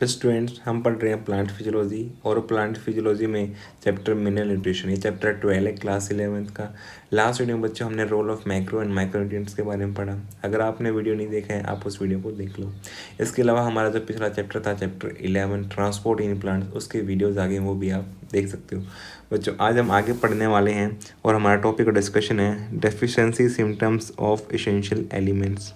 Students, हम पढ़ रहे हैं प्लांट फिजियोलॉजी और प्लांट फिजियोलॉजी में चैप्टर मिनरल न्यूट्रिशन। ये चैप्टर 12 है क्लास 11th का। लास्ट वीडियो में बच्चों हमने role of macro and micro nutrients के बारे में पढ़ा। अगर आपने वीडियो नहीं देखा है आप उस वीडियो को देख लो। इसके अलावा हमारा जो पिछला चैप्टर था चैप्टर 11 ट्रांसपोर्ट इन प्लांट्स, उसके वीडियोज़ आगे वो भी आप देख सकते हो। बच्चों आज हम आगे पढ़ने वाले हैं और हमारा टॉपिक का डिस्कशन है deficiency symptoms of essential elements.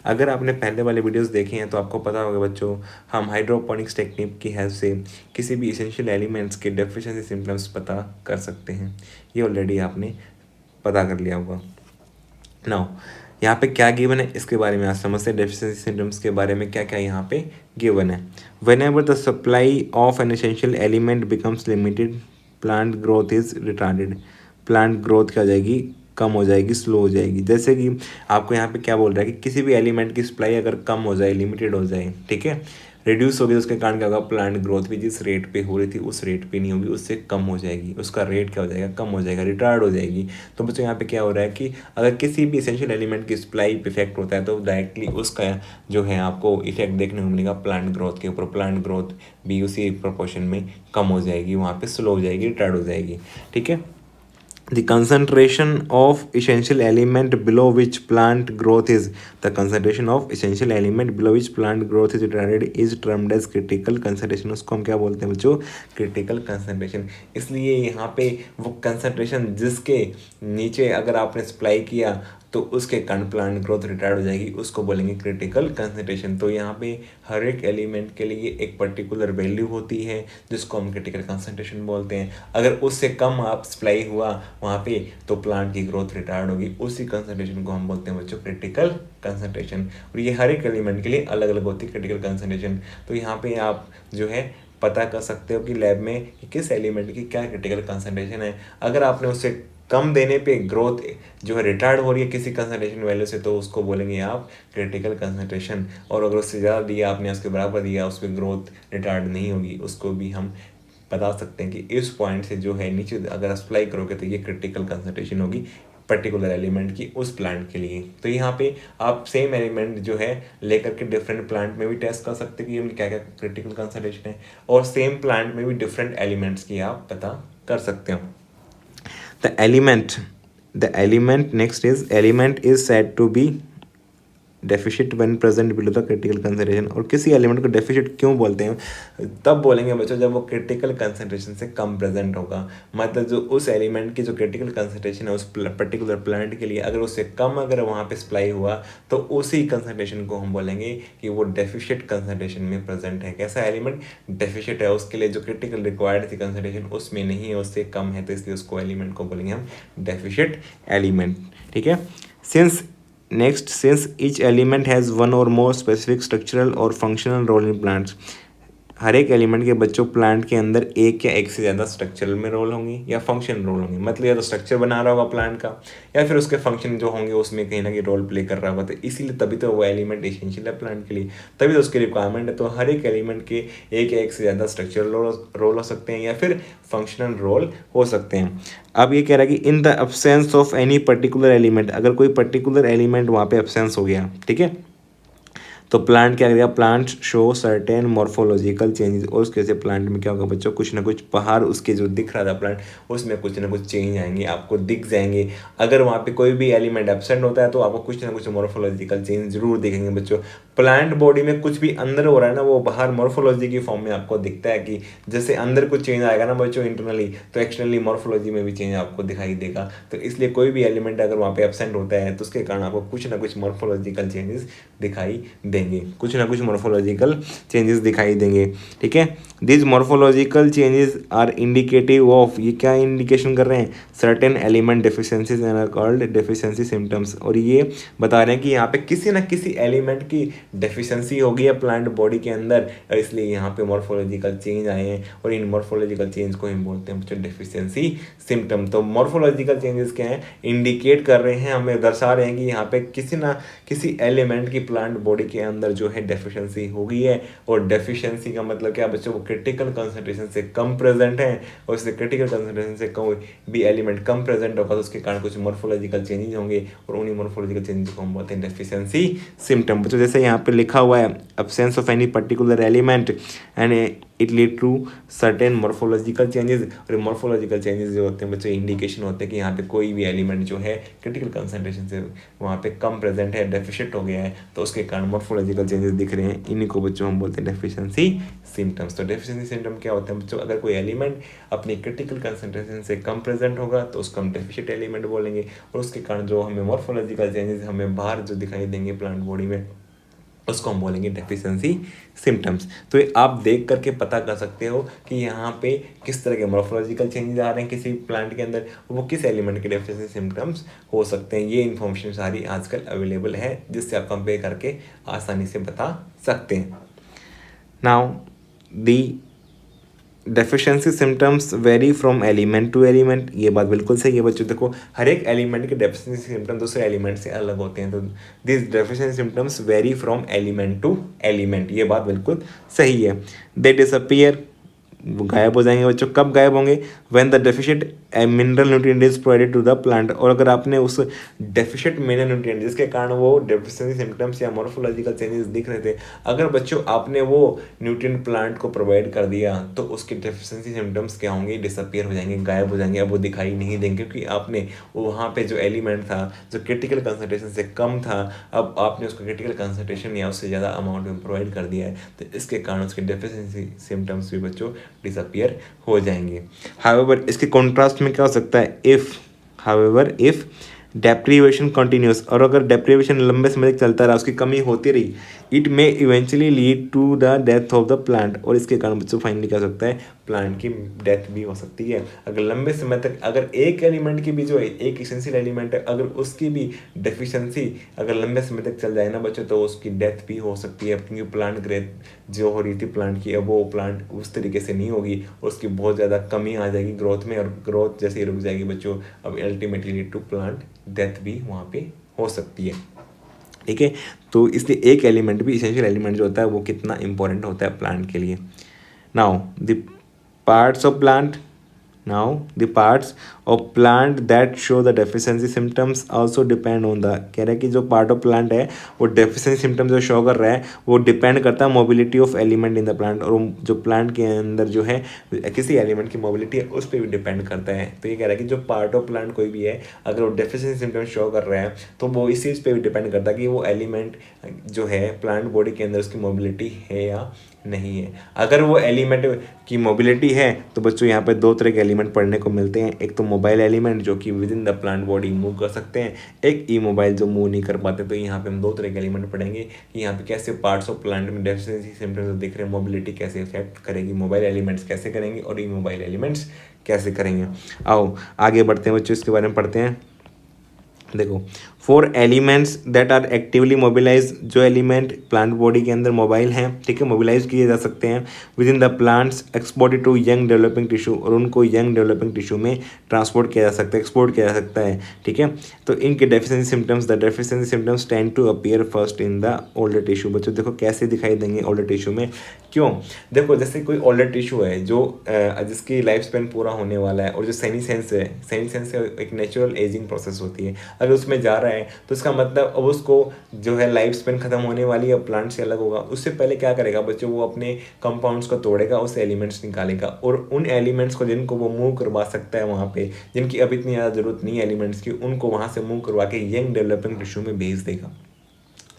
अगर आपने पहले वाले वीडियोस देखे हैं तो आपको पता होगा बच्चों, हम हाइड्रोपोनिक्स टेक्निक की हेल्प से किसी भी इसेंशियल एलिमेंट्स के डेफिशिएंसी सिम्टम्स पता कर सकते हैं। ये ऑलरेडी आपने पता कर लिया होगा। नाउ यहाँ पे क्या गिवन है इसके बारे में आज समझते हैं। डेफिशिएंसी सिम्टम्स के बारे में क्या क्या यहाँ पे गिवन है। Whenever the supply of an essential element becomes limited, plant growth is retarded. Plant growth क्या हो जाएगी, कम हो जाएगी, स्लो हो जाएगी। जैसे कि आपको यहाँ पे क्या बोल रहा है कि किसी भी एलिमेंट की सप्लाई अगर कम हो जाए, लिमिटेड हो जाए, ठीक है, रिड्यूस होगी, तो उसके कारण क्या होगा, प्लांट ग्रोथ भी जिस रेट पे हो रही थी उस रेट पे नहीं होगी, उससे कम हो जाएगी, उसका रेट क्या हो जाएगा, कम हो जाएगा, रिटार्ड हो जाएगी। तो बच्चों यहाँ पे क्या हो रहा है कि अगर किसी भी एसेंशियल एलिमेंट की सप्लाई पे इफेक्ट होता है तो डायरेक्टली उसका जो है आपको इफेक्ट देखने को मिलेगा प्लांट ग्रोथ के ऊपर। प्लांट ग्रोथ भी उसी प्रोपोर्शन में कम हो जाएगी, वहाँ पे स्लो हो जाएगी, रिटार्ड हो जाएगी, ठीक है। The concentration of essential element below which plant growth is the concentration of essential element below which plant growth is retarded is termed as critical concentration। उसको हम क्या बोलते हैं बच्चों, क्रिटिकल कंसंट्रेशन। इसलिए यहाँ पे वो कंसंट्रेशन जिसके नीचे अगर आपने सप्लाई किया तो उसके कारण प्लांट ग्रोथ रिटार्ड हो जाएगी, उसको बोलेंगे क्रिटिकल कंसंट्रेशन। तो यहाँ पे हर एक एलिमेंट के लिए एक पर्टिकुलर वैल्यू होती है जिसको हम क्रिटिकल कंसंट्रेशन बोलते हैं। अगर उससे कम आप सप्लाई हुआ वहाँ पे तो प्लांट की ग्रोथ रिटार्ड होगी, उसी कंसंट्रेशन को हम बोलते हैं बच्चों क्रिटिकल कंसंट्रेशन। और ये हर एक एलिमेंट के लिए अलग अलग होती है क्रिटिकल कंसंट्रेशन। तो यहाँ पे आप जो है पता कर सकते हो कि लैब में कि किस एलिमेंट की क्या क्रिटिकल कंसंट्रेशन है। अगर आपने उससे कम देने पे ग्रोथ जो है रिटार्ड हो रही है किसी कंसंट्रेशन वैल्यू से तो उसको बोलेंगे आप क्रिटिकल कंसंट्रेशन। और अगर उससे ज़्यादा दिया आपने, उसके बराबर दिया, उस पर ग्रोथ रिटार्ड नहीं होगी, उसको भी हम बता सकते हैं कि इस पॉइंट से जो है नीचे अगर अप्लाई करोगे तो ये क्रिटिकल कंसंट्रेशन होगी पर्टिकुलर एलिमेंट की उस प्लांट के लिए। तो यहाँ पे आप सेम एलिमेंट जो है लेकर के डिफरेंट प्लांट में भी टेस्ट कर सकते हैं कि उनकी क्या क्या क्रिटिकल कंसंट्रेशन है, और सेम प्लांट में भी डिफरेंट एलिमेंट्स की आप पता कर सकते हो। The element next is element is said to be deficit when present below the critical concentration. और किसी एलिमेंट को डेफिशिट क्यों बोलते हैं, तब बोलेंगे बच्चों जब वो क्रिटिकल कंसंट्रेशन से कम प्रेजेंट होगा। मतलब जो उस एलिमेंट की जो क्रिटिकल कंसंट्रेशन है उस पर्टिकुलर प्लांट के लिए अगर उससे कम अगर वहाँ पे सप्लाई हुआ तो उसी कंसंट्रेशन को हम बोलेंगे कि वो डेफिशिट कंसंट्रेशन में प्रेजेंट है। कैसा एलिमेंट डेफिशिट है, उसके लिए जो क्रिटिकल रिक्वायर्ड थी कंसंट्रेशन उसमें नहीं है, उससे कम है, तो इसलिए उसको एलिमेंट को बोलेंगे हम डेफिशिट एलिमेंट, ठीक है। Since each element has one or more specific structural or functional role in plants, हर एक एलिमेंट के बच्चों प्लांट के अंदर एक या एक से ज़्यादा स्ट्रक्चरल में रोल होंगे या फंक्शनल रोल होंगे। मतलब या तो स्ट्रक्चर बना रहा होगा प्लांट का या फिर उसके फंक्शन जो होंगे उसमें कहीं ना कहीं रोल प्ले कर रहा होगा। तो इसीलिए तभी तो वो एलिमेंट एसेंशियल है प्लांट के लिए, तभी तो उसकी रिक्वायरमेंट है। तो हर एक एलिमेंट के एक या एक से ज़्यादा स्ट्रक्चरल रोल हो सकते हैं या फिर फंक्शनल रोल हो सकते हैं। अब ये कह रहा है कि in the absence of any particular element, अगर कोई पर्टिकुलर एलिमेंट वहाँ पे एब्सेंस हो गया, ठीक है, तो प्लांट क्या करेगा, plant show certain morphological changes. और उसके से प्लांट में क्या होगा बच्चों, कुछ ना कुछ बाहर उसके जो दिख रहा था प्लांट उसमें कुछ ना कुछ चेंज आएंगे, आपको दिख जाएंगे। अगर वहाँ पे कोई भी एलिमेंट एब्सेंट होता है तो आपको कुछ ना कुछ मॉर्फोलॉजिकल चेंज जरूर दिखेंगे बच्चों। प्लांट बॉडी में कुछ भी अंदर हो रहा है ना वो बाहर मॉर्फोलॉजी की फॉर्म में आपको दिखता है कि जैसे अंदर कुछ चेंज आएगा ना बच्चों इंटरनली, तो एक्सटर्नली मॉर्फोलॉजी में भी चेंज आपको दिखाई देगा। तो इसलिए कोई भी एलिमेंट अगर वहाँ पे एब्सेंट होता है तो उसके कारण आपको कुछ ना कुछ मॉर्फोलॉजिकल चेंजेस दिखाई देंगे, कुछ ना कुछ मॉर्फोलॉजिकल चेंजेस दिखाई देंगे, ठीक है। This morphological changes are indicative of, ये क्या इंडिकेशन कर रहे हैं, certain element deficiencies and are called deficiency symptoms. और ये बता रहे हैं कि यहाँ पे किसी ना किसी एलिमेंट की डेफिशिएंसी होगी है प्लांट बॉडी के अंदर, इसलिए यहाँ पे मॉर्फोलॉजिकल चेंज आए हैं और इन मॉर्फोलॉजिकल चेंज को हम बोलते हैं बच्चों डेफिशिएंसी सिम्टम। तो मॉर्फोलॉजिकल चेंजेस क्या है, इंडिकेट कर रहे हैं, हमें दर्शा रहे हैं कि यहाँ पे किसी ना किसी एलिमेंट की प्लांट बॉडी के अंदर जो है डेफिशिएंसी हो गई है। और डेफिशिएंसी का मतलब क्या बच्चों, वो क्रिटिकल कंसंट्रेशन से कम प्रेजेंट है, और इससे क्रिटिकल कंसंट्रेशन से कोई भी एलिमेंट कम प्रेजेंट होगा तो उसके कारण कुछ मॉर्फोलॉजिकल चेंजेस होंगे और उन्हीं मॉर्फोलॉजिकल चेंजेस को हम बोलते हैं डेफिशिएंसी सिम्टम। बच्चों जैसे यहाँ पे लिखा हुआ है absence of any particular element and it lead to certain morphological changes। और morphological changes जो होते हैं बच्चों इंडिकेशन होते हैं कि यहाँ पे कोई भी एलिमेंट जो है क्रिटिकल कंसंट्रेशन से वहाँ पे कम प्रेजेंट है, डेफिशिएंट हो गया है, तो उसके कारण मॉर्फोलॉजिकल चेंजेस दिख रहे हैं। इन्हीं को बच्चों हम बोलते हैं डेफिशिएंसी सिम्टम्स। तो डेफिशिएंसी सिम्टम क्या होता है बच्चों, अगर कोई एलिमेंट अपनी क्रिटिकल कंसंट्रेशन से कम प्रेजेंट होगा तो उसको हम डेफिशिएंट एलिमेंट बोलेंगे, और उसके कारण जो हमें मॉर्फोलॉजिकल चेंजेस हमें बाहर जो दिखाई देंगे प्लांट बॉडी में उसको हम बोलेंगे डेफिशिएंसी सिम्टम्स। तो ये आप देख करके पता कर सकते हो कि यहाँ पे किस तरह के मॉर्फोलॉजिकल चेंजेस आ रहे हैं किसी प्लांट के अंदर, वो किस एलिमेंट के डेफिशिएंसी सिम्टम्स हो सकते हैं। ये इन्फॉर्मेशन सारी आजकल अवेलेबल है जिससे आप कंपेयर करके आसानी से बता सकते हैं। Now the deficiency symptoms vary from element to element, ये बात बिल्कुल सही है बच्चों। देखो हर एक एलिमेंट के डेफिशिएंसी सिम्टम दूसरे एलिमेंट से अलग होते हैं, तो this deficiency symptoms vary from element to element, ये बात बिल्कुल सही है। दे डिसअपीयर, वो गायब हो जाएंगे बच्चों। कब गायब होंगे, when the deficient mineral nutrient is provided to the plant, और अगर आपने उस डेफिशिएंट मिनरल न्यूट्रिएंट जिसके कारण वो डेफिशिएंसी सिम्टम्स या मॉर्फोलॉजिकल चेंजेस दिख रहे थे, अगर बच्चों आपने वो न्यूट्रिएंट प्लांट को प्रोवाइड कर दिया तो उसके डेफिशिएंसी सिम्टम्स क्या होंगे, डिसअपीयर हो जाएंगे, गायब हो जाएंगे, अब वो दिखाई नहीं देंगे क्योंकि आपने वहाँ पे जो एलिमेंट था जो क्रिटिकल कंसंट्रेशन से कम था, अब आपने उसको क्रिटिकल कंसंट्रेशन या उससे ज़्यादा अमाउंट में प्रोवाइड कर दिया है, तो इसके कारण उसके डेफिशिएंसी सिम्टम्स भी बच्चों डिसअपीयर हो जाएंगे। हाउएवर इसके कॉन्ट्रास्ट में क्या हो सकता है, इफ डेप्रीवेशन कंटिन्यूस, और अगर डेप्रीवेशन लंबे समय तक चलता रहा, उसकी कमी होती रही, it may eventually lead to the death of the plant, और इसके कारण बच्चों फाइनली क्या हो सकता है, प्लांट की डेथ भी हो सकती है। अगर लंबे समय तक अगर एक एलिमेंट की भी जो है एक एसेंशियल एलिमेंट है, अगर उसकी भी डेफिशिएंसी अगर लंबे समय तक चल जाए ना बच्चों, तो उसकी डेथ भी हो सकती है, क्योंकि प्लांट ग्रोथ जो हो रही थी प्लांट की, अब वो प्लांट उस तरीके से नहीं होगी, उसकी बहुत ज़्यादा कमी आ जाएगी ग्रोथ में, और ग्रोथ जैसे ही रुक जाएगी बच्चों, अब ultimately lead to plant death भी वहाँ पे हो सकती है। ठीक है, तो इसलिए एक एलिमेंट भी इसेंशियल एलिमेंट जो होता है वो कितना इंपॉर्टेंट होता है प्लांट के लिए। Now the parts of plant, now the parts of plant that show the deficiency symptoms also depend on the, कह रहा है कि जो पार्ट ऑफ प्लांट है वो डेफिशिएंसी सिम्टम्स जो शो कर रहा है वो डिपेंड करता है mobility of element in the plant, और जो प्लांट के अंदर जो है किसी एलिमेंट की मोबिलिटी है उस पर भी डिपेंड करता है। तो ये कह रहा है कि जो पार्ट ऑफ प्लांट कोई भी है अगर वो डेफिशिएंसी सिम्टम्स शो कर रहा है तो वो इस चीज़ पे भी डिपेंड करता है कि वो एलिमेंट जो है प्लांट बॉडी के अंदर उसकी मोबिलिटी है या नहीं है। अगर वो एलिमेंट की मोबिलिटी है तो बच्चों यहाँ पे दो तरह के एलिमेंट पढ़ने को मिलते हैं, एक तो मोबाइल एलिमेंट जो कि with in the plant body move कर सकते हैं, एक ई मोबाइल जो मूव नहीं कर पाते। तो यहाँ पे हम दो तरह के एलिमेंट पढ़ेंगे कि यहाँ पे कैसे पार्ट्स ऑफ प्लांट में डेफिशिएंसी सिम्टम्स दिख रहे हैं, मोबिलिटी कैसे इफेक्ट करेगी, मोबाइल एलिमेंट्स कैसे करेंगे और ई मोबाइल एलिमेंट्स कैसे करेंगे। आओ आगे बढ़ते हैं बच्चों, इसके बारे में पढ़ते हैं। देखो for elements that are actively mobilize, जो एलिमेंट प्लांट बॉडी के अंदर मोबाइल हैं, ठीक है, मोबिलाइज किए जा सकते हैं within the plants, exported to young developing tissue, और उनको यंग डेवलपिंग टिश्यू में ट्रांसपोर्ट किया जा सकता है, एक्सपोर्ट किया जा सकता है। ठीक है, तो इनके deficiency symptoms, the deficiency symptoms tend to appear first in the older tissue. बच्चों देखो कैसे दिखाई देंगे ओल्डर टिश्यू में, क्यों, देखो जैसे कोई ओल्डर टिश्यू है जो जिसकी लाइफ स्पेन पूरा होने वाला है, और जो सेनीसेंस है, सेनीसेंस एक नेचुरल एजिंग प्रोसेस होती है, अगर उसमें जा रहा है तो इसका मतलब अब उसको जो है लाइफ स्पेन खत्म होने वाली है, प्लांट से अलग होगा, उससे पहले क्या करेगा बच्चों, वो अपने कंपाउंड्स को तोड़ेगा, उससे एलिमेंट्स निकालेगा, और उन एलिमेंट्स को जिनको वो मूव करवा सकता है वहाँ पे, जिनकी अब इतनी ज़्यादा जरूरत नहीं है एलिमेंट्स की, उनको वहाँ से मूव करवा के यंग डेवलपिंग टिश्यू में भेज देगा,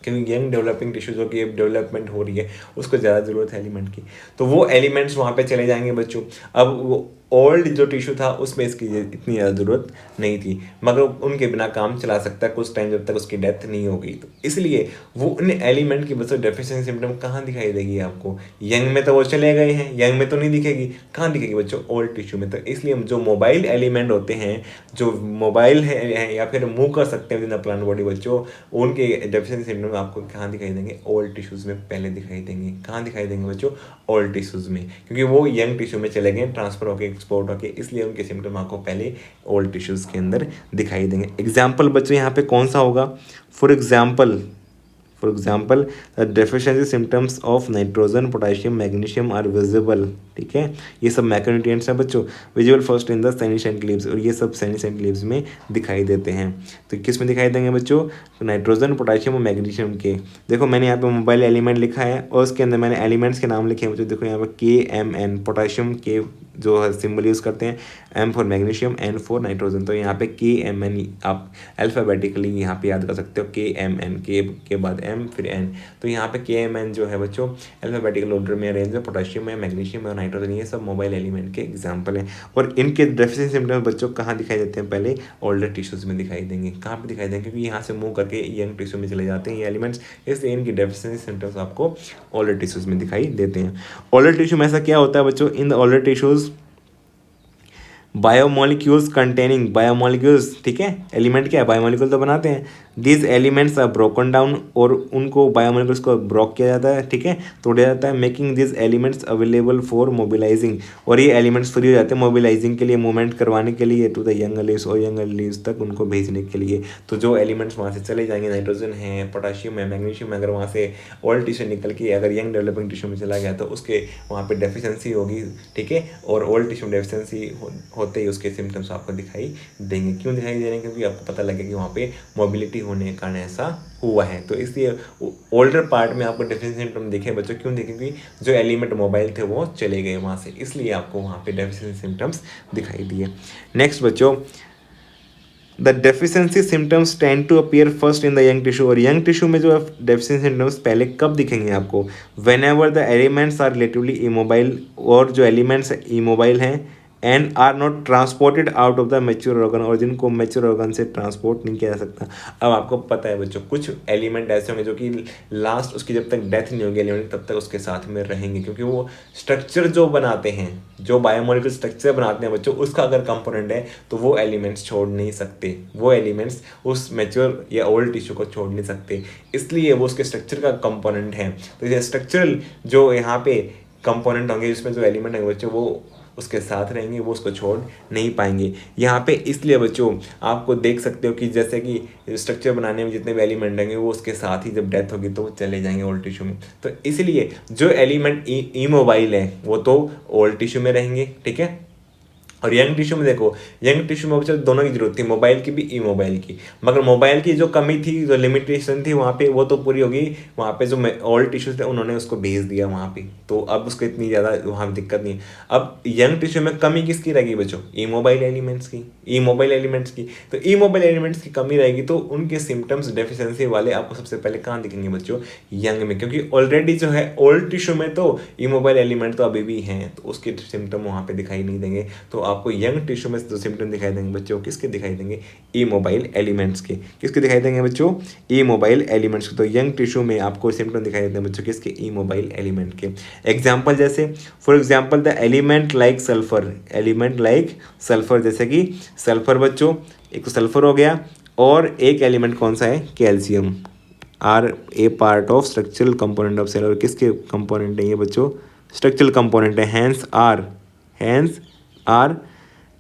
क्योंकि यंग डेवलपिंग टिश्यू जो कि डेवलपमेंट हो रही है उसको ज़्यादा ज़रूरत है एलिमेंट की, तो वो एलिमेंट्स वहाँ पे चले जाएंगे बच्चों। अब वो ओल्ड जो टिश्यू था उसमें इसकी इतनी ज़्यादा ज़रूरत नहीं थी, मगर उनके बिना काम चला सकता है कुछ टाइम जब तक उसकी डेथ नहीं हो गई। तो इसलिए वो उन एलिमेंट की वजह से डेफिशिएंसी सिम्टम कहाँ दिखाई देगी आपको, यंग में तो वो चले गए हैं, यंग में तो नहीं दिखेगी, कहाँ दिखेगी बच्चों, ओल्ड टिश्यू में। तो इसलिए जो मोबाइल एलिमेंट होते हैं, जो मोबाइल है या फिर मूव कर सकते हैं within the plant body बच्चों, उनके डेफिशिएंसी सिम्टम आपको कहाँ दिखाई देंगे, ओल्ड टिश्यूज़ में पहले दिखाई देंगे। कहाँ दिखाई देंगे बच्चों, ओल्ड टिश्यूज़ में, क्योंकि वो यंग टिश्यू में चले गए ट्रांसफर होकर एक्सपोर्ट होकर, इसलिए उनके सिम्टम आपको पहले ओल्ड टिश्यूज़ के अंदर दिखाई देंगे। एग्जाम्पल बच्चों यहाँ पे कौन सा होगा, for example the deficiency symptoms of nitrogen, potassium, magnesium are visible. ठीक है। ये सब मैक्रोन्यूट्रिएंट्स हैं बच्चों। Visual first in the senescent leaves, और ये सब सेनिसेंट लीव्स में दिखाई देते हैं। तो किस में दिखाई देंगे बच्चों? नाइट्रोजन, पोटाशियम और मैग्नीशियम के। देखो मैंने यहाँ पे मोबाइल एलिमेंट लिखा है और उसके अंदर मैंने एलिमेंट्स के नाम लिखे हैं बच्चों। देखो यहाँ पे KMN पोटाशियम के जो है सिंबल यूज़ करते हैं, M for magnesium, N for nitrogen. तो यहाँ पे KMN आप अल्फ़ाबेटिकली यहाँ पे याद कर सकते हो। KMN के बाद M फिर N। तो यहाँ पे KMN जो है बच्चों अल्फ़ाबेटिकल ऑर्डर में अरेंज है। पोटाशियम है, मैग्नीशियम है और नाइट्रोजन, ये सब मोबाइल एलिमेंट के एग्जाम्पल हैं। और इनके डेफिशिएंसी सिम्टम्स बच्चों कहाँ दिखाई देते हैं? पहले ओल्डर टिश्यूज़ में दिखाई देंगे। कहाँ पे दिखाई देंगे? क्योंकि यहाँ से मूव करके यंग टिश्यू में चले जाते हैं ये एलिमेंट्स, इसलिए इनकी डेफिशिएंसी सिम्टम्स आपको ओल्डर टिश्यूज़ में दिखाई देते हैं। ओल्डर टिश्यू में ऐसा क्या होता है बच्चों? In the older tissues biomolecules containing, biomolecules, ठीक है, एलिमेंट क्या है? बायोमोलिक्यूल तो बनाते हैं। These elements are broken down, और उनको बायोमोलिक्यूल्स को ब्रोक किया जाता है, ठीक है, तोड़ा जाता है। Making this elements available for mobilising, और ये एलिमेंट्स फ्री हो जाते हैं मोबिलाइजिंग के लिए, मूवमेंट करवाने के लिए टू द यंग लीव्स, और यंग लीव्स तक उनको भेजने के लिए। तो जो एलिमेंट्स वहाँ से चले जाएंगे, नाइट्रोजन है, पोटाशियम है, मैग्नीशियम है, अगर वहाँ से ओल्ड टिश्यू निकल के अगर यंग डेवलपिंग टिश्यू में चला गया तो उसके वहाँ पे डेफिशिएंसी होगी, ठीक है। और ओल्ड टिश्यू डेफिशिएंसी होते ही उसके सिम्टम्स आपको दिखाई देंगे। क्यों दिखाई दे रहे हैं? क्योंकि आपको पता लगेगा कि वहाँ पे मोबिलिटी होने के कारण ऐसा हुआ है। तो इसलिए ओल्डर पार्ट में आपको डेफिशिएंसी सिम्टम दिखे बच्चों। क्यों दिखे? क्योंकि जो एलिमेंट मोबाइल थे वो चले गए वहाँ से, इसलिए आपको वहाँ पे डेफिशिएंसी सिम्टम्स दिखाई दिए। नेक्स्ट बच्चों, the deficiency symptoms tend to appear first in the young tissue, और यंग टिश्यू में जो डेफिशिएंसी सिम्टम्स पहले कब दिखेंगे आपको? Whenever the elements are relatively immobile, और जो एलिमेंट्स इमोबाइल हैं, and are not transported out of the mature organ, और जिनको मैच्योर ऑर्गन से ट्रांसपोर्ट नहीं किया जा सकता। अब आपको पता है बच्चों, कुछ एलिमेंट ऐसे होंगे जो कि लास्ट उसकी जब तक डेथ नहीं होगी एलिमेंट तब तक उसके साथ में रहेंगे, क्योंकि वो स्ट्रक्चर जो बनाते हैं, जो बायोमोलिक्यूल स्ट्रक्चर बनाते हैं बच्चों, उसका अगर कंपोनेंट है तो वो एलिमेंट्स छोड़ नहीं सकते, वो एलिमेंट्स उस मैच्योर या ओल्ड टिश्यू को छोड़ नहीं सकते, इसलिए वो उसके स्ट्रक्चर का कंपोनेंट है। तो ये स्ट्रक्चरल जो यहाँ पे कंपोनेंट होंगे जिसमें जो एलिमेंट होंगे बच्चों वो उसके साथ रहेंगे, वो उसको छोड़ नहीं पाएंगे यहाँ पे। इसलिए बच्चों आपको देख सकते हो कि जैसे कि स्ट्रक्चर बनाने में जितने भी एलिमेंट होंगे वो उसके साथ ही जब डेथ होगी तो वो चले जाएंगे ओल्ड टिश्यू में। तो इसलिए जो एलिमेंट इमोबाइल है वो तो ओल्ड टिश्यू में रहेंगे, ठीक है। और यंग टिश्यू में देखो, यंग टिश्यू में बच्चों दोनों की जरूरत थी, मोबाइल की भी इमोबाइल की, मगर मोबाइल की जो कमी थी, जो लिमिटेशन थी वहाँ पे, वो तो पूरी होगी। वहाँ पे जो ओल्ड टिश्यूज थे उन्होंने उसको भेज दिया वहाँ पे, तो अब उसको इतनी ज़्यादा वहाँ दिक्कत नहीं है। अब यंग टिश्यू में कमी किसकी रहेगी बच्चों? इमोबाइल एलिमेंट्स की, इमोबाइल एलिमेंट्स की। तो इमोबाइल एलिमेंट्स की कमी रहेगी तो उनके सिम्टम्स डेफिशिएंसी वाले आपको सबसे पहले कहाँ दिखेंगे बच्चों? यंग में, क्योंकि ऑलरेडी जो है ओल्ड टिश्यू में तो इमोबाइल एलिमेंट तो अभी भी हैं, तो उसके सिम्टम वहाँ पे दिखाई नहीं देंगे। तो आपको यंग टिश्यू में जो सिम्टम दिखाई देंगे बच्चों, किसके दिखाई देंगे? इमोबाइल एलिमेंट्स के। किसके दिखाई देंगे बच्चों? इमोबाइल एलिमेंट्स के। तो यंग टिश्यू में आपको सिम्टम दिखाई देते हैं बच्चों किसके? इमोबाइल एलिमेंट के। एग्जाम्पल जैसे for example the element like sulphur, element like sulphur, जैसे कि सल्फर बच्चों, एक तो सल्फर हो गया, और एक एलिमेंट कौन सा है? Calcium. Are a part of structural component of cell, और किसके कंपोनेंट है ये बच्चों? स्ट्रक्चरल कंपोनेंट है। Hence are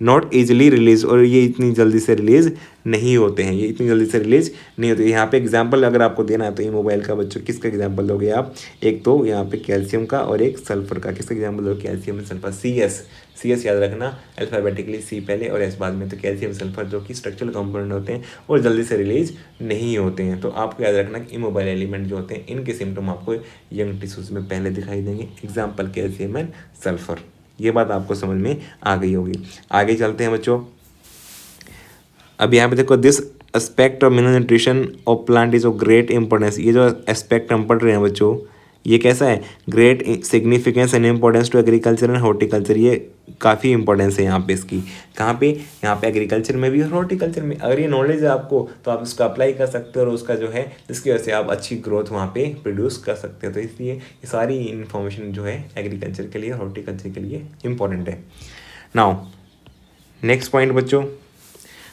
not easily release, और ये इतनी जल्दी से रिलीज नहीं होते हैं, ये इतनी जल्दी से रिलीज नहीं होते। यहाँ पे एग्जांपल अगर आपको देना है तो ये मोबाइल का बच्चों किसका एग्जांपल दोगे आप? एक तो यहाँ पे कैल्शियम का और एक सल्फर का। किसका एग्जांपल दोगे? Calcium and sulphur. C S याद रखना, अल्फाबेटिकली सी पहले और एस बाद में। तो कैल्शियम सल्फर जो कि स्ट्रक्चरल कंपोनेंट होते हैं और जल्दी से रिलीज नहीं होते हैं। तो आपको याद रखना कि इमोबाइल एलिमेंट जो होते हैं इनके सिम्टम आपको यंग टिश्यूज में पहले दिखाई देंगे। Example calcium and sulphur. ये बात आपको समझ में आ गई होगी। आगे चलते हैं बच्चों। अब यहाँ पे देखो, this aspect of mineral nutrition of plant is of great importance. ये जो एस्पेक्ट हम पढ़ रहे हैं बच्चों, ये कैसा है? Great significance and importance to agriculture and horticulture. ये काफ़ी इंपॉर्टेंस है यहाँ पे इसकी। कहाँ पे? यहाँ पे एग्रीकल्चर में भी और हॉर्टिकल्चर में। अगर ये नॉलेज है आपको तो आप इसको अप्लाई कर सकते हो, और उसका जो है जिसकी वजह से आप अच्छी ग्रोथ वहाँ पे प्रोड्यूस कर सकते हो। तो इसलिए ये सारी इन्फॉर्मेशन जो है एग्रीकल्चर के लिए, हॉर्टिकल्चर के लिए इंपॉर्टेंट है। नाउ नेक्स्ट पॉइंट बच्चों,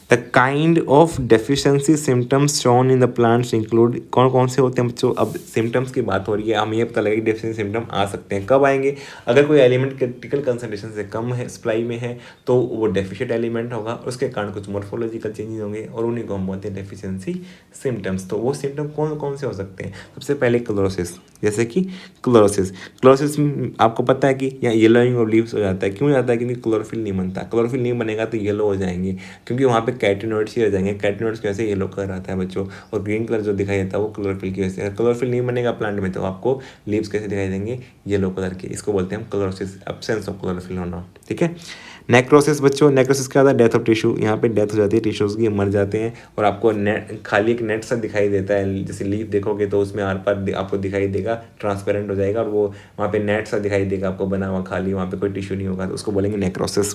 the kind of deficiency symptoms shown in the plants include. कौन कौन से होते हैं बच्चों? अब सिम्टम्स की बात हो रही है, हमें ये पता लगे डेफिशिएंसी सिम्टम आ सकते हैं। कब आएंगे? अगर कोई एलिमेंट क्रिटिकल कंसंट्रेशन से कम है, सप्लाई में है, तो वो डेफिशिएंट एलिमेंट होगा, उसके कारण कुछ मॉर्फोलॉजिकल चेंजेस होंगे, और उन्हीं को हम बोलते हैं डेफिशिएंसी सिम्टम्स। तो वो सिम्टम कौन कौन से हो सकते हैं? सबसे पहले क्लोरोसिस। जैसे कि क्लोरोसिस। क्लोरोसिस में आपको पता है कि यहाँ येलोइंग ऑफ लीव्स हो जाता है। क्यों जाता है? क्योंकि क्लोरोफिल नहीं बनता। क्लोरोफिल नहीं बनेगा तो येलो हो जाएंगे, क्योंकि वहाँ पे कैटेनॉइड्स ही रह जाएंगे। कैटेनॉइड्स की वजह से येलो कलर आता है बच्चों, और ग्रीन कलर जो दिखाई देता है वो क्लोरोफिल की वजह से। अगर क्लोरोफिल नहीं बनेगा प्लांट में तो आपको लीव्स कैसे दिखाई देंगे? येलो कलर के। इसको बोलते हैं हम क्लोरोसिस, एब्सेंस ऑफ क्लोरोफिल होना। ठीक है। नेक्रोसिस बच्चों, नेक्रोसिस क्या होता है? Death of tissue. यहाँ पे डेथ हो जाती है टिश्यूज़ की, मर जाते हैं, और आपको नेट खाली एक नेट सा दिखाई देता है। जैसे लीफ देखोगे तो उसमें आर पार आपको दिखाई देगा, ट्रांसपेरेंट हो जाएगा, और वो वहाँ पे नेट सा दिखाई देगा आपको बना हुआ खाली, वहाँ पे कोई टिश्यू नहीं होगा, तो उसको बोलेंगे necrosis.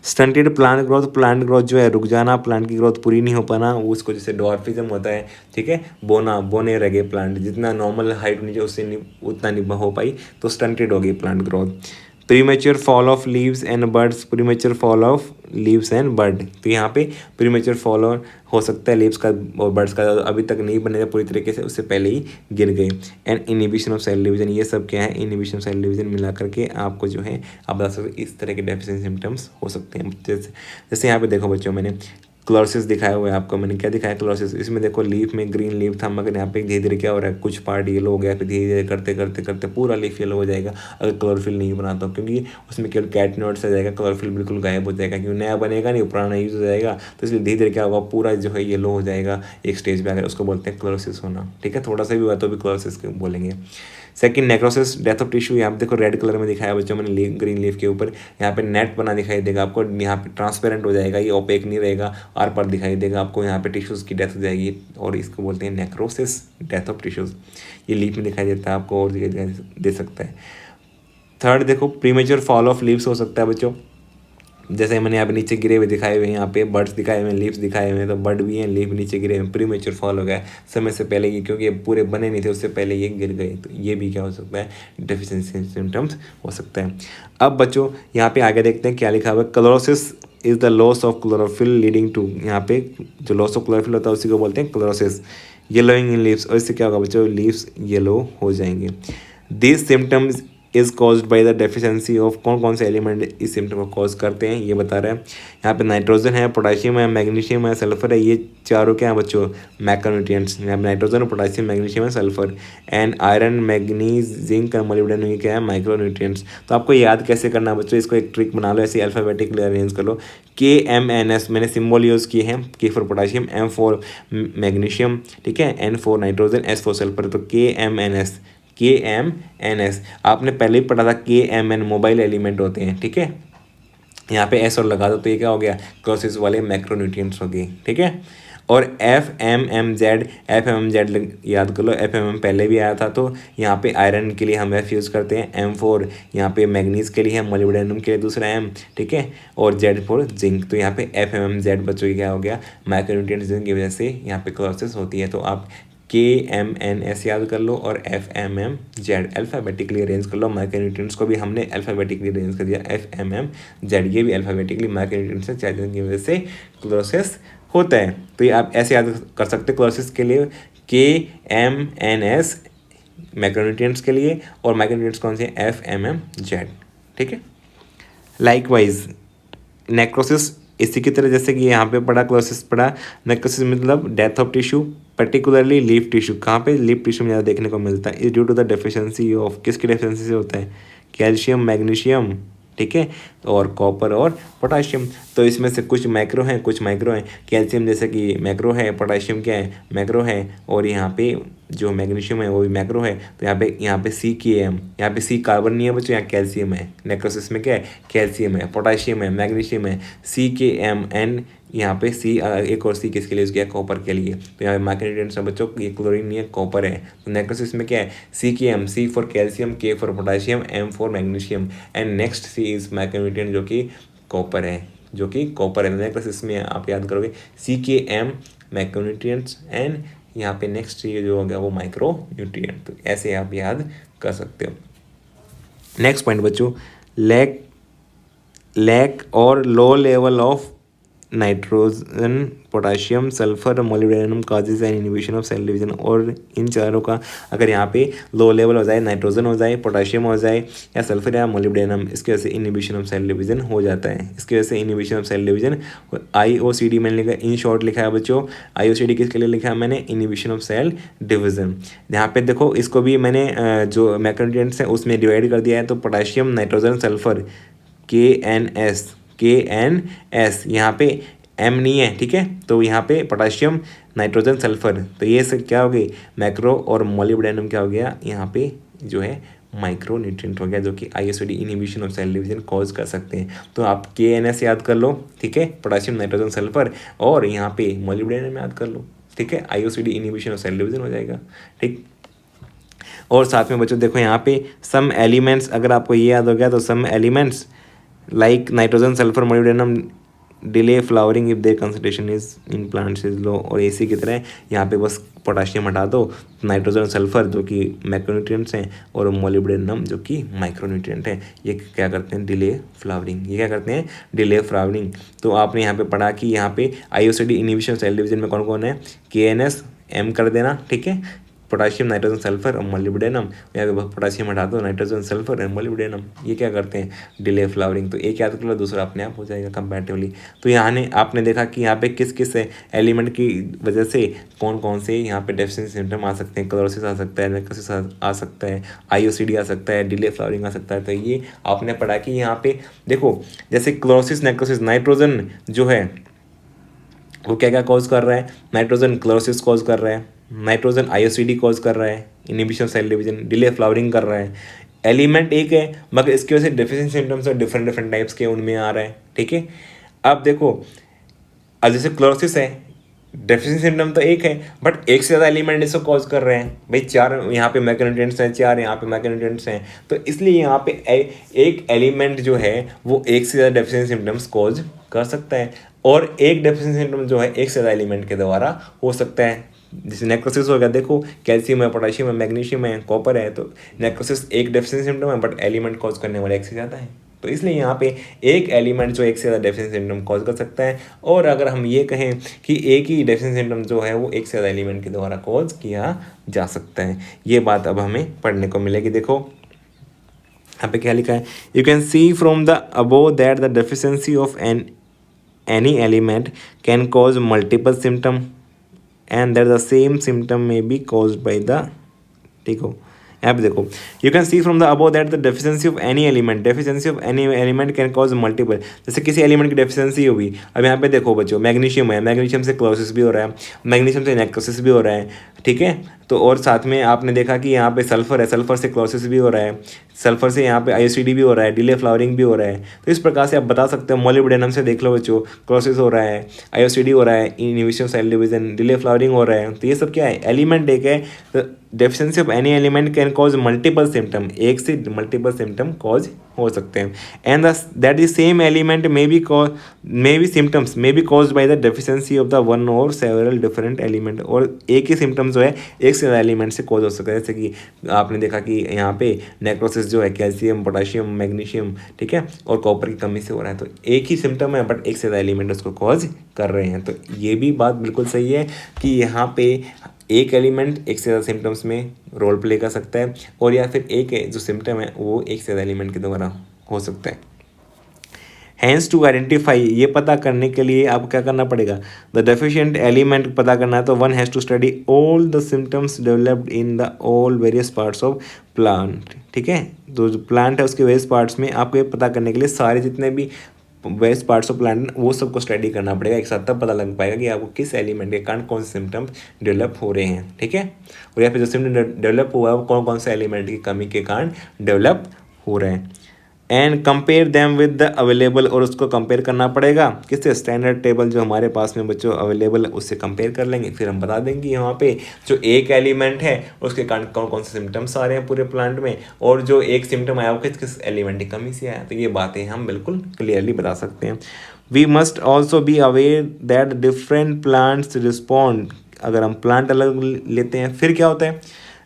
Stunted plant growth, plant growth जो है रुक जाना, प्लांट की ग्रोथ पूरी नहीं हो पाना, वो उसको जैसे डॉर्फिज्म होता है। ठीक है, बोने रह गए प्लांट, जितना नॉर्मल हाइट होनी चाहिए उससे नहीं, उतना नहीं हो पाई, तो स्टंटेड हो गई plant growth. Premature fall of leaves and birds, premature fall of leaves and bird, तो यहाँ पे प्रीमेच्योर फॉल हो सकता है लीव्स का और बर्ड्स का, अभी तक नहीं बनेगा पूरी तरीके से, उससे पहले ही गिर गए। And inhibition of cell division, ये सब क्या है? इनहिबिशन ऑफ सेल डिवीजन मिला करके आपको जो है आप बता सकते इस तरह के डेफिशिएंसी सिम्टम्स हो सकते हैं। जैसे यहाँ पे देखो बच्चों, मैंने क्लोरोसिस दिखाया हुआ है आपको। मैंने क्या दिखाया? क्लोरोसिस। इसमें देखो लीफ में ग्रीन लीफ था, मगर यहाँ पे धीरे धीरे क्या हो रहा है? कुछ पार्ट येलो हो गया, फिर धीरे धीरे करते करते करते पूरा लीफ येलो हो जाएगा अगर क्लोरोफिल नहीं बनाता हूँ, क्योंकि उसमें केवल कैटनोइड्स आ जाएगा, क्लोरोफिल बिल्कुल गायब हो जाएगा, क्योंकि नया बनेगा नहीं, पुराना यूज हो जाएगा, तो इसलिए धीरे धीरे क्या होगा? पूरा जो है येलो हो जाएगा एक स्टेज पे आकर, उसको बोलते हैं क्लोरोसिस होना। ठीक है, थोड़ा सा भी हुआ तो भी क्लोरोसिस बोलेंगे। Second, necrosis, death of tissue. यहाँ पे देखो रेड कलर में दिखाया बच्चों मैंने, ग्रीन लीफ के ऊपर यहाँ पे नेट बना दिखाई देगा आपको, यहाँ पे ट्रांसपेरेंट हो जाएगा, ये ओपेक नहीं रहेगा, आर पार दिखाई देगा आपको, यहाँ पे टिश्यूज़ की डेथ हो जाएगी, और इसको बोलते हैं नेक्रोसिस, डेथ ऑफ टिश्यूज़। ये लीफ में दिखाई देता है आपको, और जगह दिखाई दे सकता है। थर्ड देखो, प्रीमेच्योर फॉल ऑफ लीव्स हो सकता है बच्चों, जैसे मैंने यहाँ पे नीचे गिरे हुए दिखाए हुए हैं, यहाँ पे बर्ड्स दिखाए हुए हैं, लीव्स दिखाए हुए हैं, तो बर्ड भी हैं, लीफ नीचे गिरे हुए, प्रीमेच्योर फॉल हो गया समय से पहले ये, क्योंकि ये पूरे बने नहीं थे उससे पहले ये गिर गए, तो ये भी क्या हो सकता है? डेफिशिएंसी सिम्टम्स हो सकता है। अब बच्चों यहाँ पे आगे देखते हैं क्या लिखा हुआ है। Chlorosis is the loss of chlorophyll leading to, यहाँ पे जो लॉस ऑफ क्लोरोफिल होता है उसी को बोलते हैं क्लोरोसिस। येलोइंग इन लीव्स, और इससे क्या होगा बच्चों? लीव्स येलो हो जाएंगे। This symptoms is caused by the deficiency of, कौन कौन से एलिमेंट इस सिम्टम को कॉज करते हैं ये बता रहे हैं। यहाँ पे नाइट्रोजन है, पोटाशियम है, मैग्नीशियम है, सल्फर है, ये चारों क्या है बच्चों? मैक्रोन्यूट्रिएंट्स। यहाँ पे नाइट्रोजन, पोटाशियम, मैग्नीशियम है, sulphur. And iron, manganese, zinc और मोलिब्डेनम, ये क्या है? माइक्रोन्यूट्रिएंट्स। तो आपको याद कैसे करना है बच्चों? इसको एक ट्रिक बना लो, ऐसे अल्फाबेटिकली अरेंज कर लो। KMNS मैंने सिम्बॉल यूज़ किए हैं, K for potassium, M for magnesium, ठीक है, N for nitrogen, S for sulphur, तो KMNS आपने पहले ही पढ़ा था। KMN मोबाइल एलिमेंट होते हैं, ठीक है, यहाँ पे S और लगा दो तो ये क्या हो गया? क्लोरोसिस वाले मैक्रोन्यूट्रिएंट्स हो गए। ठीक है, और FMMZ याद कर लो, FMM पहले भी आया था, तो यहाँ पे आयरन के लिए हम F यूज़ करते हैं, M4 यहाँ पे मैग्नीज के लिए है, मोलिब्डेनम के लिए दूसरा M, ठीक है, और Z फॉर जिंक। तो यहाँ पे FMMZ बच्चों की क्या हो गया? मैक्रोन्यूट्रिएंट्स की वजह से यहाँ पे क्लोरोसिस होती है। तो आप KMNS याद कर लो और FMMZ अल्फ़ाबेटिकली अरेंज कर लो। माइक्रोन्यूट्रिएंट्स को भी हमने अल्फ़ाबेटिकली अरेंज कर दिया, FMMZ, ये भी अल्फ़ाबेटिकली माइक्रोन्यूट्रिएंट्स से चार्जिंग की वजह से क्लोरोसिस होता है। तो ये आप ऐसे याद कर सकते हैं क्लोरोसिस के लिए KMNS मैक्रोन्यूट्रिएंट्स के लिए, और माइक्रोन्यूट्रिएंट्स कौन से? FMMZ। ठीक है, लाइकवाइज नेक्रोसिस इसी की तरह, जैसे कि यहाँ पे पढ़ा क्लोरोसिस पढ़ा, नेक्रोसिस मतलब death of tissue, particularly leaf tissue. कहाँ पे? लीफ टिश्यू में ज़्यादा देखने को मिलता है। Is due to the deficiency of, किसकी डेफिशिएंसी से होता है? कैल्शियम, मैग्नीशियम, ठीक है, और कॉपर और पोटाशियम। तो इसमें से कुछ मैक्रो हैं, कुछ माइक्रो हैं। कैल्शियम जैसे कि मैक्रो है, पोटाशियम क्या है? मैक्रो है, और यहाँ पे जो मैग्नीशियम है वो भी मैक्रो है। तो यहाँ पे CKM, यहाँ पे C कार्बन नहीं है बच्चों, यहाँ कैल्शियम है। नेक्रोसिस में क्या है? कैल्शियम है, पोटाशियम है, मैग्नीशियम है, CKM, एंड यहाँ पे एक और C किसके लिए यूज़ किया? कॉपर के लिए। तो यहाँ पे माइक्रोन्यूट्रिएंट्स है बच्चों, ये क्लोरीन नहीं है, कॉपर है। तो नेक्रोसिस में क्या है? CKM, C for calcium, K for potassium, M for magnesium, and next C is micronutrient जो कि कॉपर है, जो कि कॉपर है। नेक्रोसिस में आप याद करोगे CKM मैक्रोन्यूट्रिएंट्स, एंड यहाँ पे नेक्स्ट ये जो हो गया वो माइक्रो न्यूट्रिएंट। तो ऐसे आप याद कर सकते हो। नेक्स्ट पॉइंट बच्चों, लैक और low level of nitrogen, potassium, sulphur, molybdenum causes and inhibition of cell division. और इन चारों का अगर यहाँ पे लो लेवल हो जाए, नाइट्रोजन हो जाए, पोटाशियम हो जाए या सल्फर या मोलिब्डेनम, इसकी वजह से इनिबिशन ऑफ सेल डिवीजन हो जाता है। इसकी वजह से inhibition of cell division IOCD मैंने लिखा, इन शॉर्ट लिखा है बच्चों। IOCD किसके लिए लिखा है मैंने? Inhibition of cell division. यहाँ पे देखो इसको भी मैंने जो मैक्रोन्यूट्रिएंट्स हैं उसमें डिवाइड कर दिया है। तो पोटाशियम, नाइट्रोजन, सल्फर, KNS यहाँ पे M नहीं है, ठीक है। तो यहाँ पे पोटाशियम, नाइट्रोजन, सल्फर, तो ये सब क्या हो गई? मैक्रो। और मोलिब्डेनम क्या हो गया? यहाँ पे जो है माइक्रो न्यूट्रिएंट हो गया, जो कि IOCD inhibition of cell division cause कर सकते हैं। तो आप KNS याद कर लो, ठीक है, पोटाशियम, नाइट्रोजन, सल्फर, और यहाँ पे मोलिब्डेनम याद कर लो, ठीक है। IOCD inhibition of cell division हो जाएगा, ठीक। और साथ में बच्चों देखो यहाँ पे सम एलिमेंट्स, अगर आपको ये याद हो गया तो some elements like nitrogen, sulphur, molybdenum delay flowering if their concentration is in plants is low. और इसी की तरह यहाँ पे बस पोटाशियम हटा दो, नाइट्रोजन, सल्फर जो कि मैक्रोन्यूट्रिएंट्स हैं, और मोलिब्डेनम जो कि माइक्रोन्यूट्रिएंट हैं, ये क्या करते हैं? Delay flowering. ये क्या करते हैं? Delay flowering. तो आपने यहाँ पे पढ़ा कि यहाँ पे IOCD इनिबिशन सेल डिवीजन में कौन कौन है? KNS M कर देना, ठीक है, पोटाशियम, नाइट्रोजन, सल्फर और मोलिब्डेनम। यहाँ पे पोटाशियम हटा दो, नाइट्रोजन, सल्फर और मोलिब्डेनम, ये क्या करते हैं? Delay flowering. तो एक याद कर लो, दूसरा अपने आप हो जाएगा कंपैरेटिवली। तो यहाँ ने आपने देखा कि यहाँ पे किस किस एलिमेंट की वजह से कौन कौन से यहाँ पे डेफिशिएंसी सिम्टम आ सकते हैं। क्लोरोसिस आ सकता है, नेक्रोसिस आ सकता है, IOCD आ सकता है, डिले फ्लावरिंग आ सकता है। तो ये आपने पढ़ा कि यहाँ पे देखो, जैसे क्लोरोसिस, नेक्रोसिस, नाइट्रोजन जो है वो क्या क्या कॉज कर रहा है? नाइट्रोजन क्लोरोसिस कॉज कर रहा है, नाइट्रोजन IOCD कॉज कर रहा है, inhibition cell division, delay flowering कर रहा है। एलिमेंट एक है मगर इसकी वजह से deficiency symptoms different different types के उनमें आ रहा है, ठीक है। अब देखो, अब जैसे क्लोरोसिस है, डेफिशिएंसी सिम्टम तो एक है बट एक से ज़्यादा एलिमेंट इसको कॉज कर रहे हैं भाई। 4 यहाँ पे मैक्रोन्यूट्रिएंट्स हैं, 4 यहाँ पे मैक्रोन्यूट्रिएंट्स हैं, तो इसलिए यहाँ पे एक एलिमेंट जो है वो एक से ज़्यादा डेफिशिएंसी सिम्टम्स कॉज कर सकता है, और एक डेफिशिएंसी सिम्टम जो है एक से ज़्यादा एलिमेंट के द्वारा हो सकता है। जैसे नेक्रोसिस हो गया, देखो कैल्शियम है, पोटाशियम है, मैग्नीशियम है, कॉपर है, तो नेक्रोसिस एक डेफिशिएंसी सिम्टम है बट एलिमेंट कॉज करने वाला एक से ज़्यादा है। तो इसलिए यहाँ पे एक एलिमेंट जो एक से ज़्यादा डेफिशिएंसी सिम्टम कॉज कर सकता है, और अगर हम ये कहें कि एक ही डेफिशिएंसी सिम्टम जो है वो एक से ज़्यादा एलिमेंट के द्वारा कॉज किया जा सकता है। ये बात अब हमें पढ़ने को मिलेगी। देखो यहाँ पे क्या लिखा है? You can see from the above that the deficiency of any element can cause multiple symptom and that the same symptom may be caused by the, ठीक हो, यहाँ पे देखो, you can see from the above that the deficiency of any element, deficiency of any element can cause multiple. जैसे किसी element की deficiency हुई, अब यहाँ पे देखो बच्चों, मैग्नीशियम है, मैग्नीशियम से क्लोरोसिस भी हो रहा है, मैग्नीशियम से नेक्रोसिस भी हो रहा है, ठीक है। तो और साथ में आपने देखा कि यहाँ पे सल्फर है, सल्फर से क्लोरोसिस भी हो रहा है, सल्फर से यहाँ पे IOCD भी हो रहा है, डिले फ्लावरिंग भी हो रहा है। तो इस प्रकार से आप बता सकते हो, मोलिब्डेनम से देख लो बच्चों, क्लोरोसिस हो रहा है, IOCD हो रहा है, inhibition cell division, delay flowering हो रहा है। तो ये सब क्या है? एलिमेंट एक है। तो deficiency of any element can cause multiple symptom, एक से मल्टीपल सिम्टम कॉज हो सकते हैं। And that the same element may be symptoms may be caused by the deficiency of the one और सेवरल डिफरेंट एलिमेंट। और एक ही symptoms जो है एक से ज़्यादा एलिमेंट से कॉज हो सकता है। जैसे कि आपने देखा कि यहाँ पे नेक्रोसिस जो है कैल्शियम, पोटाशियम, मैग्नीशियम, ठीक है, और कॉपर की कमी से हो रहा है। तो एक ही सिम्टम है बट एक से ज़्यादा एलिमेंट उसको कॉज कर रहे हैं। तो ये भी बात बिल्कुल सही है कि यहाँ पे एक एलिमेंट एक से ज़्यादा सिम्टम्स में रोल प्ले कर सकता है, और या फिर एक जो सिम्टम है वो एक से ज़्यादा एलिमेंट के द्वारा हो सकता है। हैंस टू आइडेंटिफाई, ये पता करने के लिए आपको क्या करना पड़ेगा? द डेफिशिएंट एलिमेंट पता करना है तो one has to study all the symptoms developed in the all various parts of plant, ठीक है। तो जो प्लांट है उसके वेरियस पार्ट्स में आपको ये पता करने के लिए सारे जितने भी वेरियस पार्ट्स ऑफ प्लांट वो सबको स्टडी करना पड़ेगा एक साथ, तब पता लग पाएगा कि आपको किस एलिमेंट के कारण कौन से सिम्टम्स डेवलप हो रहे हैं, ठीक है। और या फिर जो सिम्टम डेवलप हुआ है वो कौन कौन से एलिमेंट की कमी के कारण डेवलप हो रहे हैं। And compare them with the available, और उसको कंपेयर करना पड़ेगा किससे? स्टैंडर्ड टेबल जो हमारे पास में बच्चों अवेलेबल है उससे कंपेयर कर लेंगे। फिर हम बता देंगे यहाँ पे जो एक एलिमेंट है उसके कारण कौन कौन से सिम्टम्स आ रहे हैं पूरे प्लांट में, और जो एक सिम्टम आया वो किस किस एलिमेंट की कमी से आया। तो ये बातें हम बिल्कुल क्लियरली बता सकते हैं। We must also be aware that different plants respond, अगर हम प्लांट अलग लेते हैं फिर क्या होता है?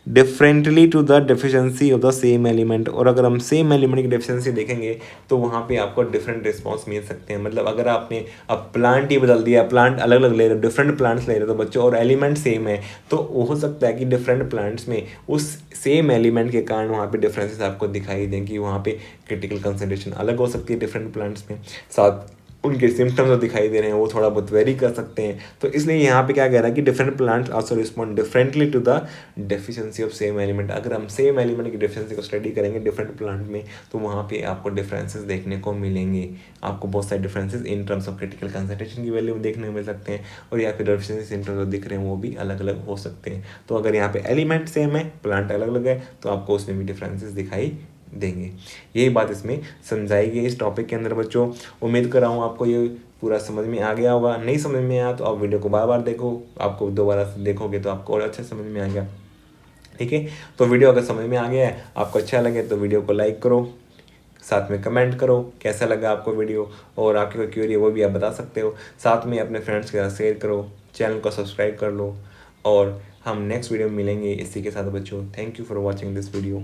Differently to the deficiency of the same element. और अगर हम सेम एलिमेंट की डेफिशिएंसी देखेंगे तो वहाँ पे आपको डिफरेंट रिस्पॉन्स मिल सकते हैं। मतलब अगर आपने अब प्लांट ही बदल दिया, प्लांट अलग अलग ले रहे हो, डिफरेंट प्लांट्स ले रहे हो तो बच्चों, और एलिमेंट सेम है, तो हो सकता है कि डिफरेंट प्लांट्स में उस सेम एलिमेंट के कारण वहाँ पे डिफरेंसेस आपको दिखाई दें कि वहाँ पे क्रिटिकल कंसंट्रेशन अलग हो सकती है डिफरेंट प्लांट्स में, साथ उनके सिम्टम्स जो दिखाई दे रहे हैं वो थोड़ा बहुत वेरी कर सकते हैं। तो इसलिए यहाँ पे क्या कह रहा है कि different plants also respond differently to the deficiency of same element. अगर हम सेम एलिमेंट की डेफिशिएंसी को स्टडी करेंगे डिफरेंट प्लांट में तो वहाँ पे आपको डिफरेंसेस देखने को मिलेंगे। आपको बहुत सारे differences in terms of critical concentration की वैल्यू देखने को मिल सकते हैं, और या फिर डेफिशिएंसी सिम्टम्स जो दिख रहे हैं वो भी अलग अलग हो सकते हैं। तो अगर यहाँ पे एलिमेंट सेम है, प्लांट अलग अलग है, तो आपको उसमें भी डिफरेंसेस दिखाई देंगे। यही बात इसमें समझाई गई इस टॉपिक के अंदर बच्चों। उम्मीद कर रहा हूँ आपको ये पूरा समझ में आ गया होगा। नहीं समझ में आया तो आप वीडियो को बार बार देखो, आपको दोबारा से देखोगे तो आपको और अच्छे समझ में आ गया। ठीक है, तो वीडियो अगर समझ में आ गया है, आपको अच्छा लगे तो वीडियो को लाइक करो, साथ में कमेंट करो कैसा लगा आपको वीडियो, और आपकी कोई क्वेरी है वो भी आप बता सकते हो। साथ में अपने फ्रेंड्स के साथ शेयर करो, चैनल को सब्सक्राइब कर लो, और हम नेक्स्ट वीडियो में मिलेंगे इसी के साथ बच्चों। Thank you for watching this video.